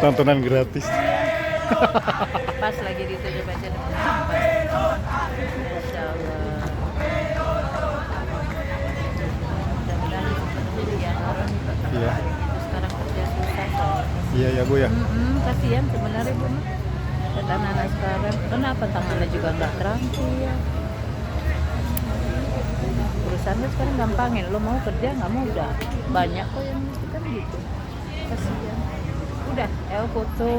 Tontonan gratis. Pas lagi ditutup aja depan. Masya Allah. Mudah-mudahan ketemu ya orang Iya. sekarang kerja susah soalnya. Iya ya Bu ya. Kasihan sebenarnya Bu. Dan anak-anak sekarang kenapa tangannya juga nggak terampil ya? Perusahaannya sekarang gampangin, lo mau kerja nggak mau udah banyak kok yang mesti kan gitu. Kasihan. Udah, foto.